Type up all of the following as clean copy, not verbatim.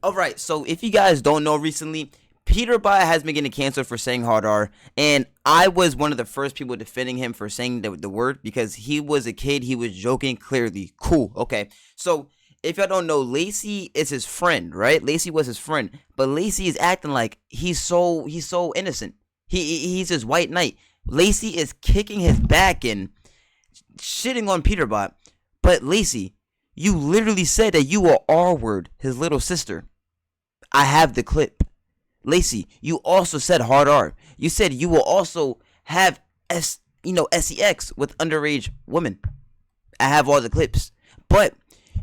Alright, so if you guys don't know, recently, Peterbot has been getting canceled for saying hard R, and I was one of the first people defending him for saying the word, because he was a kid, he was joking, clearly. Cool, okay. So, if y'all don't know, Lacy is his friend, right? Lacy was his friend, but Lacy is acting like he's so innocent. He's his white knight. Lacy is kicking his back and shitting on Peterbot, but Lacy, you literally said that you were R-word his little sister. I have the clip. Lacy, you also said hard R. You said you will also have sex with underage women. I have all the clips. But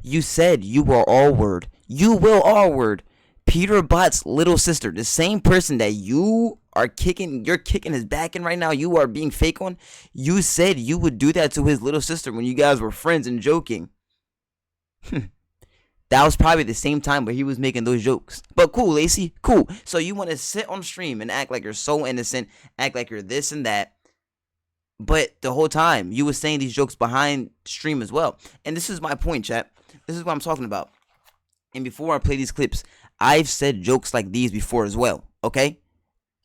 you said you were R-word. You will R-word Peterbot's little sister. The same person that you're kicking his back in right now, you are being fake on. You said you would do that to his little sister when you guys were friends and joking. That was probably the same time where he was making those jokes. But cool, Lacy, cool. So you want to sit on stream and act like you're so innocent, act like you're this and that. But the whole time, you were saying these jokes behind stream as well. And this is my point, chat. This is what I'm talking about. And before I play these clips, I've said jokes like these before as well, okay?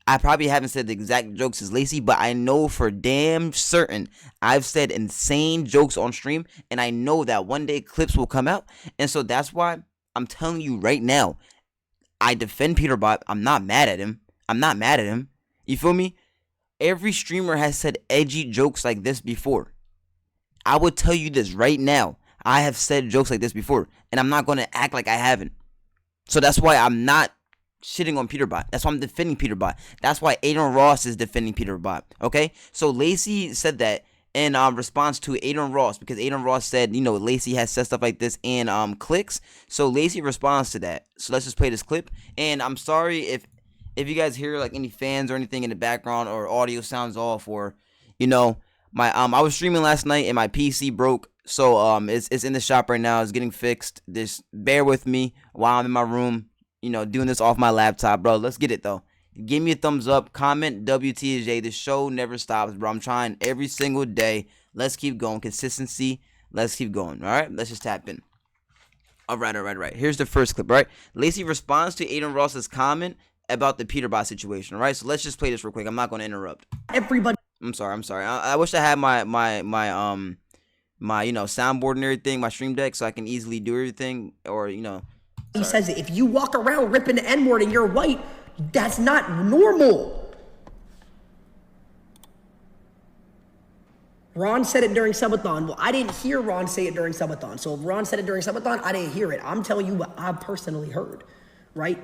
I probably haven't said the exact jokes as Lacy, but I know for damn certain I've said insane jokes on stream, and I know that one day clips will come out, and so that's why I'm telling you right now, I defend Peterbot. I'm not mad at him. You feel me? Every streamer has said edgy jokes like this before. I would tell you this right now. I have said jokes like this before, and I'm not going to act like I haven't. So that's why I'm not shitting on Peterbot. That's why I'm defending Peterbot. That's why Aiden Ross is defending Peterbot. Okay? So Lacy said that in response to Aiden Ross, because Aiden Ross said, Lacy has said stuff like this in clicks. So Lacy responds to that. So let's just play this clip. And I'm sorry if you guys hear like any fans or anything in the background, or audio sounds off, or my I was streaming last night and my PC broke. So it's in the shop right now. It's getting fixed. Just bear with me while I'm in my room, doing this off my laptop, bro. Let's get it, though. Give me a thumbs up. Comment WTJ. The show never stops, bro. I'm trying every single day. Let's keep going. Consistency. Let's keep going. All right? Let's just tap in. All right. Here's the first clip, all right? Lacy responds to Aiden Ross's comment about the Peterbot situation, all right? So let's just play this real quick. I'm not going to interrupt. Everybody. I'm sorry. I wish I had my soundboard and everything, my stream deck, so I can easily do everything, or He says that if you walk around ripping the N-word and you're white, that's not normal. Ron said it during Subathon. Well, I didn't hear Ron say it during Subathon. So if Ron said it during Subathon, I didn't hear it. I'm telling you what I personally heard, right?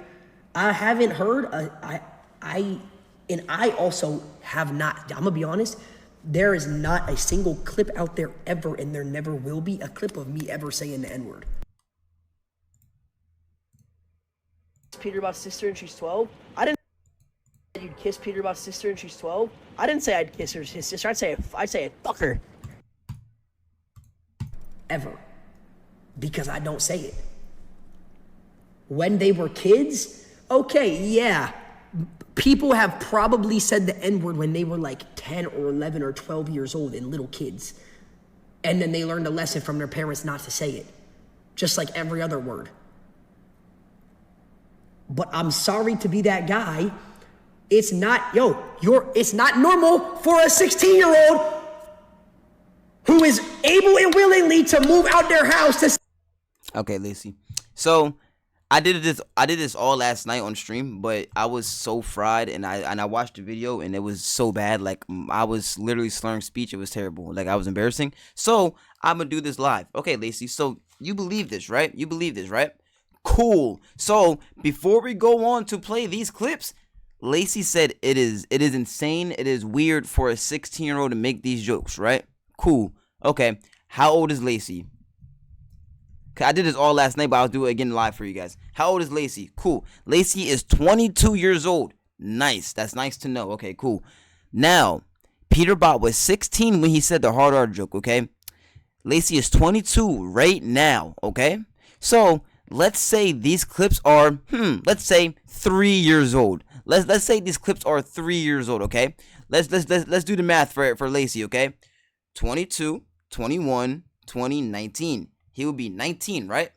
I haven't heard, I also have not, I'm gonna be honest, there is not a single clip out there ever, and there never will be a clip of me ever saying the N-word. Peterbot's sister and she's 12. I didn't say you'd kiss Peterbot's sister and she's 12. I didn't say I'd kiss his sister. I'd say I'd fuck her. Ever. Because I don't say it. When they were kids, okay, yeah. People have probably said the N-word when they were like 10 or 11 or 12 years old and little kids. And then they learned a lesson from their parents not to say it. Just like every other word. But I'm sorry to be that guy. It's not normal for a 16-year-old who is able and willingly to move out their house to. Okay, Lacy. So I did this all last night on stream, but I was so fried, and I watched the video, and it was so bad. Like, I was literally slurring speech. It was terrible. Like, I was embarrassing. So I'm gonna do this live. Okay, Lacy. So you believe this, right? Cool. So before we go on to play these clips, Lacy said it is insane, it is weird for a 16-year-old to make these jokes, right? Cool. Okay. How old is Lacy? I did this all last night, but I'll do it again live for you guys. How old is Lacy? Cool. Lacy is 22 years old. Nice. That's nice to know. Okay, cool. Now, Peterbot was 16 when he said the hard R joke, okay? Lacy is 22 right now, okay? So let's say these clips are, let's say 3 years old. Let's say these clips are 3 years old, okay? Let's do the math for Lacy, okay? 22, 21, 20, 19. He would be 19, right?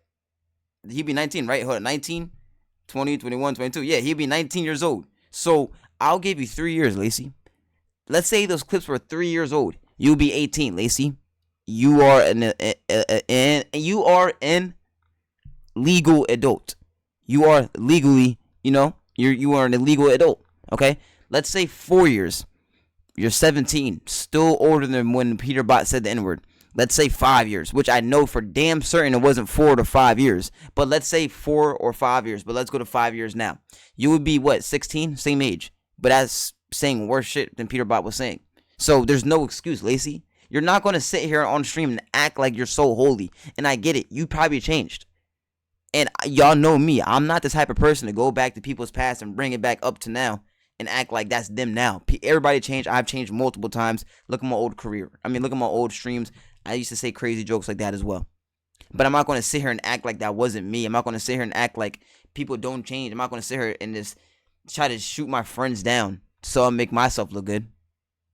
He'd be 19, right? Hold on, 19. 20, 21, 22. Yeah, he'll be 19 years old. So I'll give you 3 years, Lacy. Let's say those clips were 3 years old. You'll be 18, Lacy. You are an legal adult. You are legally, you are an illegal adult. Okay? Let's say 4 years. You're 17, still older than when Peterbot said the N-word. Let's say 5 years, which I know for damn certain it wasn't 4 to 5 years. But let's say 4 or 5 years. But let's go to 5 years now. You would be, what, 16? Same age. But that's saying worse shit than Peterbot was saying. So there's no excuse, Lacy. You're not going to sit here on stream and act like you're so holy. And I get it. You probably changed. And y'all know me. I'm not this type of person to go back to people's past and bring it back up to now and act like that's them now. Everybody changed. I've changed multiple times. Look at my old career. Look at my old streams. I used to say crazy jokes like that as well. But I'm not going to sit here and act like that wasn't me. I'm not going to sit here and act like people don't change. I'm not going to sit here and just try to shoot my friends down so I make myself look good.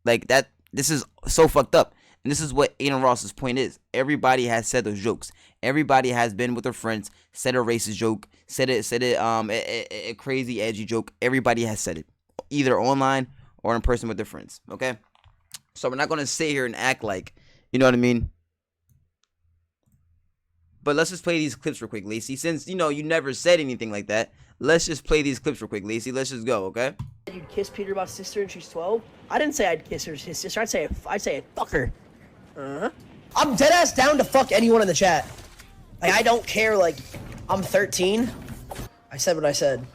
Like that. This is so fucked up. And this is what Aiden Ross's point is. Everybody has said those jokes. Everybody has been with their friends, said a racist joke, said a crazy edgy joke. Everybody has said it, either online or in person with their friends. Okay, so we're not gonna sit here and act like, you know what I mean. But let's just play these clips real quick, Lacy. Since you never said anything like that, let's just play these clips real quick, Lacy. Let's just go, okay? You'd kiss Peterbot's sister and she's 12? I didn't say I'd kiss his sister. I'd say I'd fuck her. I'm dead ass down to fuck anyone in the chat. Like, I don't care. Like, I'm 13. I said what I said.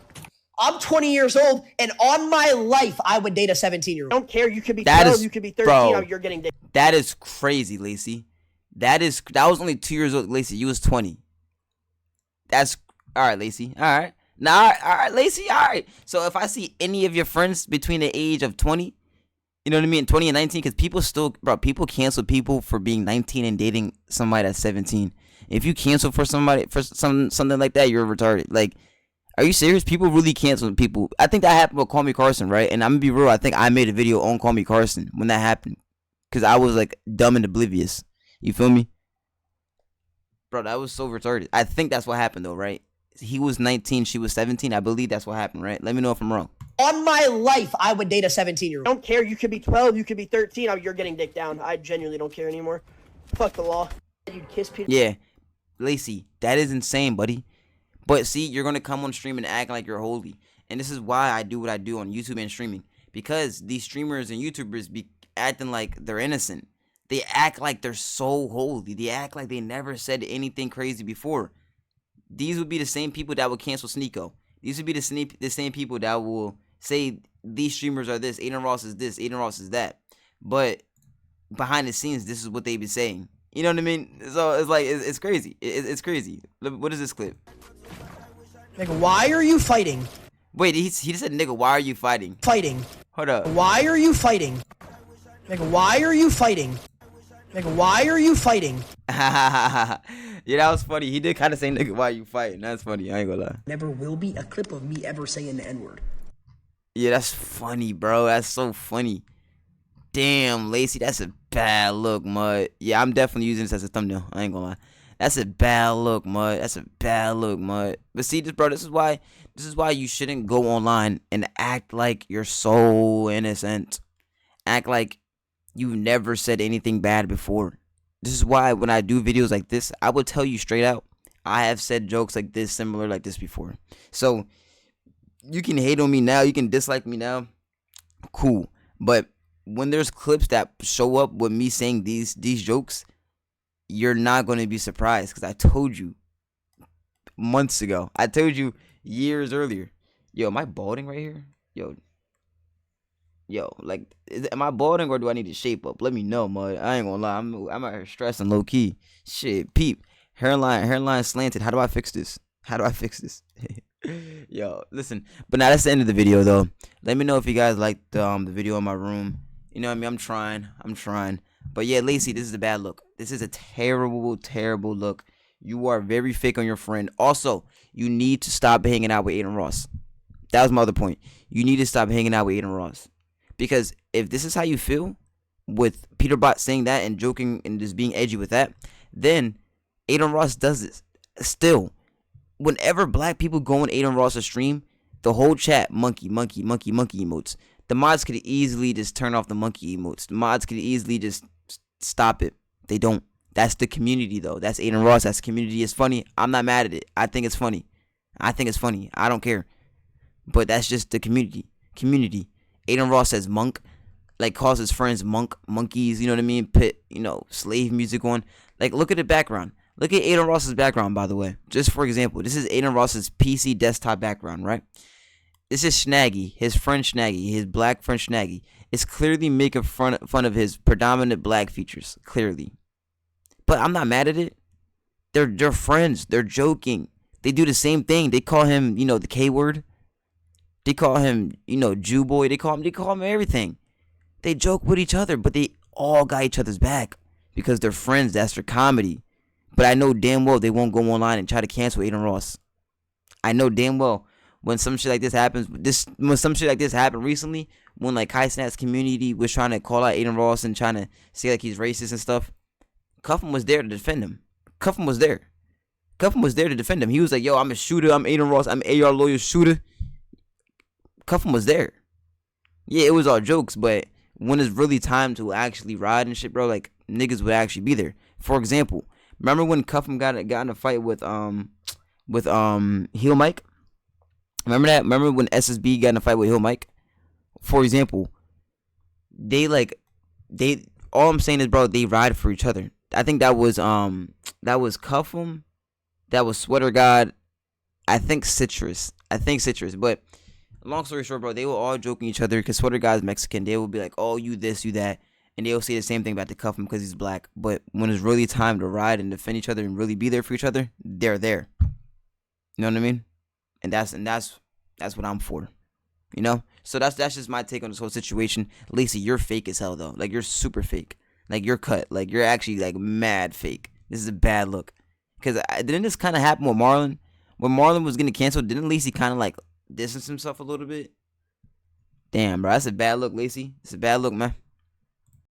I'm 20 years old, and on my life, I would date a 17-year-old. I don't care. You could be 12, you could be 13. Bro, you're getting dated. That is crazy, Lacy. That was only 2 years old, Lacy. You was 20. That's all right, Lacy. All right. Now, all right, Lacy. All right. So if I see any of your friends between the age of 20, you know what I mean, 20 and 19, because people cancel people for being 19 and dating somebody that's 17. If you cancel for somebody for something like that, you're retarded. Like, are you serious? People really cancel people. I think that happened with Call Me Carson, right? And I'm gonna be real. I think I made a video on Call Me Carson when that happened, because I was like dumb and oblivious. You feel me? Bro, that was so retarded. I think that's what happened though, right? He was 19, she was 17. I believe that's what happened, right? Let me know if I'm wrong. On my life, I would date a 17-year-old. I don't care. You could be 12, you could be 13. You're getting dick down. I genuinely don't care anymore. Fuck the law. You'd kiss Peter. Yeah, Lacy, that is insane, buddy. But see, you're gonna come on stream and act like you're holy, and this is why I do what I do on YouTube and streaming, because these streamers and YouTubers be acting like they're innocent. They act like they're so holy. They act like they never said anything crazy before. These would be the same people that would cancel Sneeko. These would be the same people that will say these streamers are this, Aiden Ross is this, Aiden Ross is that. But behind the scenes, this is what they be saying. You know what I mean? So it's like, it's crazy. It's crazy. What is this clip? Nigga, why are you fighting? Wait, he just said, nigga, why are you fighting? Fighting. Hold up. Why are you fighting? Nigga, why are you fighting? Nigga, why are you fighting? Yeah, that was funny. He did kind of say, nigga, why are you fighting? That's funny. I ain't gonna lie. Never will be a clip of me ever saying the N-word. Yeah, that's funny, bro. That's so funny. Damn, Lacy, that's a bad look, Mud. Yeah, I'm definitely using this as a thumbnail. I ain't gonna lie. That's a bad look, Mud. That's a bad look, Mud. But see, bro, this is why you shouldn't go online and act like you're so innocent. Act like you've never said anything bad before. This is why when I do videos like this, I will tell you straight out, I have said jokes like this, similar like this before. So you can hate on me now, you can dislike me now, cool. But when there's clips that show up with me saying these jokes, you're not going to be surprised, because I told you months ago. I told you years earlier. Yo, am I balding right here? Yo, like, am I balding or do I need to shape up? Let me know, Mud. I ain't gonna lie. I'm out here stressing low key. Shit, peep. Hairline slanted. How do I fix this? Yo, listen. But now that's the end of the video, though. Let me know if you guys liked the video in my room. You know what I mean? I'm trying. But yeah, Lacy, this is a bad look. This is a terrible, terrible look. You are very fake on your friend. Also, you need to stop hanging out with Aiden Ross. That was my other point. You need to stop hanging out with Aiden Ross. Because if this is how you feel with Peterbot saying that and joking and just being edgy with that, then Aiden Ross does this still. whenever black people go on Aiden Ross's stream, the whole chat monkey, monkey, monkey, monkey emotes. The mods could easily just turn off the monkey emotes. The mods could easily just stop it. They don't. That's the community though. That's Aiden Ross. That's the community. It's funny. I'm not mad at it. I think it's funny. I think it's funny. I don't care. But that's just the community. Aiden Ross says monk, like calls his friends monkeys. You know what I mean? Put slave music on. Like look at the background. Look at Aiden Ross's background, by the way. Just for example, this is Aiden Ross's PC desktop background, right? This is Snaggy, his friend Snaggy, his black friend Snaggy. It's clearly making fun of his predominant black features, clearly. But I'm not mad at it. They're friends. They're joking. They do the same thing. They call him, the K word. They call him, Jew boy. They call him everything. They joke with each other, but they all got each other's back because they're friends. That's their comedy. But I know damn well they won't go online and try to cancel Aiden Ross. I know damn well when some shit like this happens. When some shit like this happened recently, when like Kai Snap's community was trying to call out Aiden Ross and trying to say like he's racist and stuff, Cuffham was there to defend him. Cuffham was there to defend him. He was like, yo, I'm a shooter. I'm Aiden Ross. I'm AR lawyer shooter. Cuffham was there. Yeah, it was all jokes, but when it's really time to actually ride and shit, bro, like niggas would actually be there. For example, remember when Cuffham got in a fight with Heel Mike? Remember that? Remember when SSB got in a fight with Heel Mike? For example, all I'm saying is, bro, they ride for each other. I think that was Cuffham, that was Sweater God, I think Citrus, but long story short, bro, they were all joking each other because Sweater God's Mexican. They would be like, oh, you this, you that, and they'll say the same thing about the Cuffham because he's black. But when it's really time to ride and defend each other and really be there for each other, they're there. You know what I mean? And that's what I'm for. So that's just my take on this whole situation. Lacy, you're fake as hell though. Like you're super fake. Like you're cut. Like you're actually like mad fake. This is a bad look. Because didn't this kind of happen with Marlon? When Marlon was getting canceled, didn't Lacy kind of like distance himself a little bit? Damn, bro, that's a bad look, Lacy. It's a bad look, man.